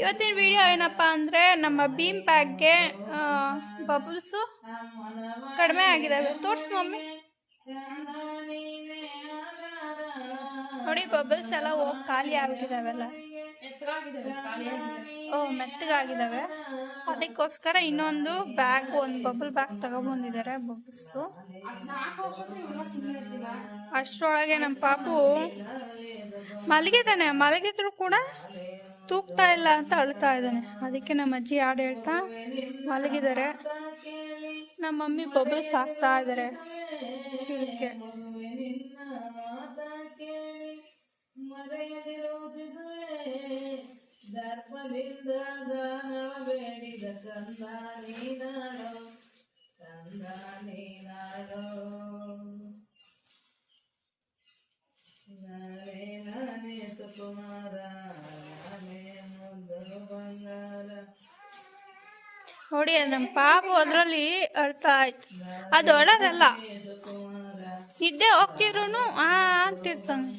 ಇವತ್ತಿನ ವಿಡಿಯೋ ಏನಪ್ಪ ಅಂದರೆ ನಮ್ಮ ಬೀಮ್ ಪ್ಯಾಕ್ಗೆ ಬಬಲ್ಸು ಕಡಿಮೆ ಆಗಿದ್ದಾವೆ. ತೋರಿಸು ಮಮ್ಮಿ. ನೋಡಿ ಬಬಲ್ಸ್ ಎಲ್ಲ ಹೋಗಿ ಖಾಲಿ ಆಗಿದ್ದಾವೆಲ್ಲ. ಮೆತ್ತಗಾಗಿದ್ದಾವೆ. ಅದಕ್ಕೋಸ್ಕರ ಇನ್ನೊಂದು ಬ್ಯಾಗ್, ಒಂದು ಬಬಲ್ ಬ್ಯಾಗ್ ತಗೊಂಡ್ಬಂದಿದ್ದಾರೆ ಬಬಲ್ಸ್ದು. ಅಷ್ಟರೊಳಗೆ ನಮ್ಮ ಪಾಪು ಮಲಗಿದ್ದಾನೆ. ಮಲಗಿದ್ರು ಕೂಡ ತೂಗ್ತಾ ಇಲ್ಲ ಅಂತ ಅಳ್ತಾ ಇದ್ದಾನೆ. ಅದಕ್ಕೆ ನಮ್ಮ ಅಜ್ಜಿ ಹಾಡು ಹೇಳ್ತಾ ಮಲಗಿದ್ದಾರೆ. ನಮ್ಮ ಮಮ್ಮಿ ಬಬಲ್ಸ್ ಹಾಕ್ತಾ ಇದ್ದಾರೆ ಚೀಲಕ್ಕೆ. ದರ್ಪದಿಂದ ದಾನವ ಬೇಡಿದ ಕಂದ ನೀನಾಡೋ, ಕಂದ ನೀನಾಡೋ, ನಾನೇ ನಾನೇ ಸುಕುಮಾರ, ನಾನೇ ಮುದ್ದು ಬಂಗಾರ. ನೋಡಿ ನಮ್ಮ ಪಾಪು ಅದರಲ್ಲಿ ಅಳ್ತಾ ಆಯ್ತು. ಅದು ಅಳೋದಲ್ಲ, ನಿದ್ದೆ ಹೋಗ್ತಿದ್ರು ಅಂತಿರ್ತಾನೆ.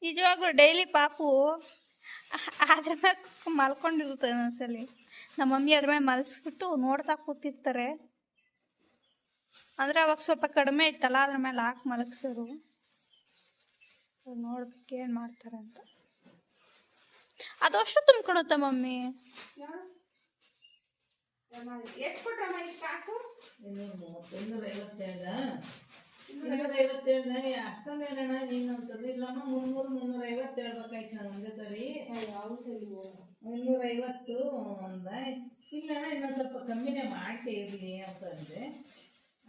ನಿಜವಾಗ್ಲೂ ಡೈಲಿ ಪಾಪು ಅದ್ರ ಮೇಲೆ ಮಲ್ಕೊಂಡಿರುತ್ತೆ. ಒಂದ್ಸಲಿ ನಮ್ಮ ಮಮ್ಮಿ ಅದ್ರ ಮೇಲೆ ಮಲಗಿಸ್ಬಿಟ್ಟು ನೋಡ್ತಾ ಕೂತಿರ್ತಾರೆ. ಅಂದರೆ ಅವಾಗ ಸ್ವಲ್ಪ ಕಡಿಮೆ ಇತ್ತಲ್ಲ, ಅದ್ರ ಮೇಲೆ ಹಾಕಿ ಮಲಗಿಸೋರು. ನೋಡ್ಬೇಕು ಏನು ಮಾಡ್ತಾರೆ ಅಂತ. ಅದಷ್ಟು ತುಂಬ್ಕೊಳುತ್ತೆ ಮಮ್ಮಿ. ಅಕ್ಕಂದೇನ ನೀನಂತದಿಲ್ಲಮ್ಮ 350 ಹೇಳ್ಬೇಕಾಯ್ತು ನಾನು ಒಂದೇ ಸರಿ. 350 ಒಂದ ಇಲ್ಲಣ್ಣ ಇನ್ನೊಂದು ಸ್ವಲ್ಪ ಕಮ್ಮಿನೇ ಮಾಡ್ತೇ ಇರಲಿ ಅಂತಂದ್ರೆ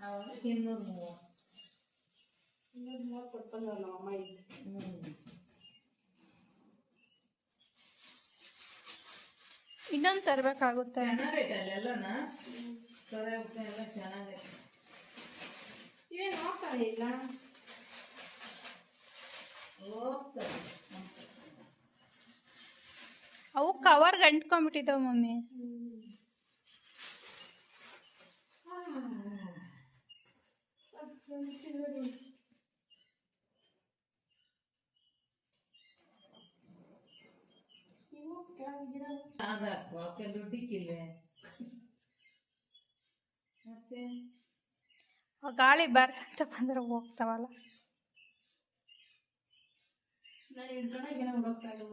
ಅವಾಗ 230 ಕೊಡ್ತಂದಲ್ಲ ಅಮ್ಮ. ಇನ್ನೊಂದು ತರಬೇಕಾಗುತ್ತೆ. ಚೆನ್ನಾಗೈತೆ ಅಲ್ಲೆಲ್ಲನ ಎಲ್ಲ ಚೆನ್ನಾಗೈತೆ. ಇವೇನು ಹೋಗ್ತಾರೆ ಇಲ್ಲ ಹೋಗ್ತಾರೆ. ಅವು ಕವರ್ಗೆ ಅಂಟ್ಕೊಂಡ್ಬಿಟ್ಟಿದ್ದಾವೆ ಮಮ್ಮಿ. ದುಡ್ಡಿಕ್ಕಿಲ್ವೇ ಮತ್ತೆ ಗಾಳಿ ಬರ ಅಂತ ಬಂದ್ರೆ ಹೋಗ್ತಾವಲ್ಲ. ನಾನು ಹಿಡ್ಕೊಂಡಾಗ ಹೋಗ್ತಾ ಇದ್ದು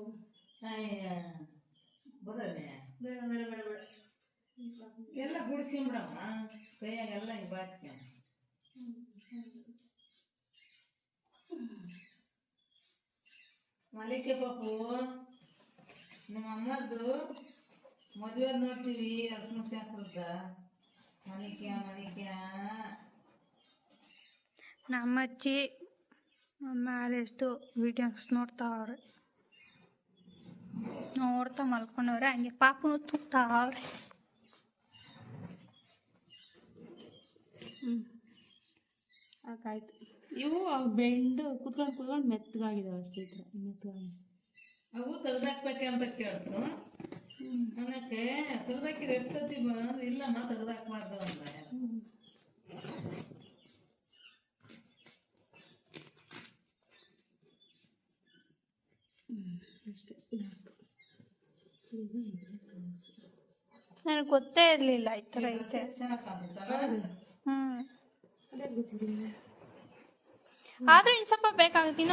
ಬರಲ್ಲ. ಎಲ್ಲ ಗುಡಿಸಿಬಿಡಮ್ಮ ಕೈಯಾಗೆಲ್ಲ ಹಿಂಗೆ ಬಾಚ್ಕ. ಮಲಿಕೆ ಪಾಪು ನಿಮ್ಮ ಅಮ್ಮದ್ದು ಮದುವೆ ನೋಡ್ತೀವಿ ಅರ್ಶನಶಾಸ್ತ್ರದ ಮನಿಕ್ಯ ನಮ್ಮ ಅಜ್ಜಿ ನಮ್ಮ ಮ್ಯಾರೇಜ್ದು ವಿಡಿಯೋಸ್ ನೋಡ್ತಾವ್ರೆ. ನೋಡ್ತಾ ಮಲ್ಕೊಂಡವ್ರೆ. ಹಂಗೆ ಪಾಪನು ತೂಗ್ತಾವ್ರೆ. ಸಾಕಾಯ್ತು. ಇವು ಅವು ಬೆಂಡು ಕುತ್ಕೊಂಡು ಮೆತ್ತಗಾಗಿದ್ದಾವೆ ಅಷ್ಟೇ. ಮೆತ್ತಗಾಗಿ ಅವು ತೆಗ್ದಾಕ್ಬೇಕೆ ಅಂತ ಕೇಳ್ತು. ಅನ್ನಕ್ಕೆ ತೆಗ್ದಾಕಿದ್ರೆ ಎಷ್ಟೊತ್ತಿ ಇಲ್ಲಮ್ಮ ತೆಗ್ದಾಕ್ಬಾರ್ದು ಅಂದ್ರೆ ನನಗೆ ಗೊತ್ತೇ ಇರಲಿಲ್ಲ ಈ ಥರ ಐತೆ. ಆದ್ರೂ ಇನ್ನು ಸ್ವಲ್ಪ ಬೇಕಾಗುತ್ತೆ.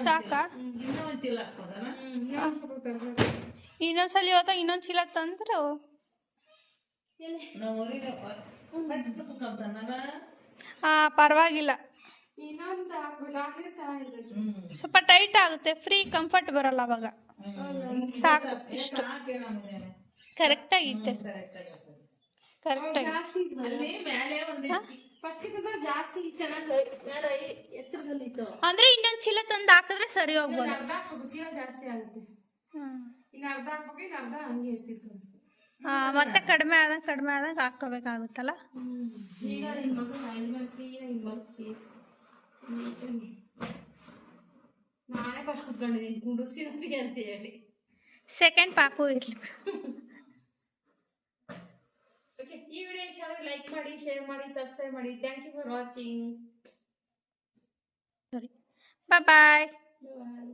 ಸಾಕಾ? ಇನ್ನೊಂದ್ಸಲಿ ಹೋದಾಗ ಇನ್ನೊಂದು ಚೀಲ ತಂದ್ರು ಪರವಾಗಿಲ್ಲ. ಸ್ವಲ್ಪ ಟೈಟ್ ಆಗುತ್ತೆ, ಫ್ರೀ ಕಂಫರ್ಟ್ ಬರಲ್ಲ ಅವಾಗ. ಸಾಕು ಇಷ್ಟು ಕರೆಕ್ಟಾಗಿತ್ತೆ. ಕರೆಕ್ಟಾಗಿ ಅಂದ್ರೆ ಇನ್ನೊಂದು ಚೀಲ ತಂದು ಹಾಕಿದ್ರೆ ಸರಿ ಹೋಗ್ಬೋದು. ಜಾಸ್ತಿ ಆಗುತ್ತೆ. ಇನ್ನು ಅರ್ಧ ಹಾಕ್ಬೇಕು, ಇನ್ನು ಅರ್ಧ ಹಂಗೆ ಇರ್ತಿತ್ತು. ಮತ್ತೆ ಕಡಿಮೆ ಆದಂಗೆ ಹಾಕೋಬೇಕಾಗುತ್ತಲ್ಲ. ನಾನೇ ಫಸ್ಟ್ ಕುತ್ಕೊಂಡಿದ್ದೀನಿ ಕುಂಡಿಸ್ತೀನಿ ಅಂತ ಹೇಳಿ. ಸೆಕೆಂಡ್ ಪಾಪು ಇರಲಿ. ಈ ವಿಡಿಯೋ ಇಷ್ಟ ಆದರೆ ಲೈಕ್ ಮಾಡಿ, ಶೇರ್ ಮಾಡಿ, ಸಬ್ಸ್ಕ್ರೈಬ್ ಮಾಡಿ. Thank you for watching. ಸರಿ, ಬಾಯ್. ಬಾಯ್.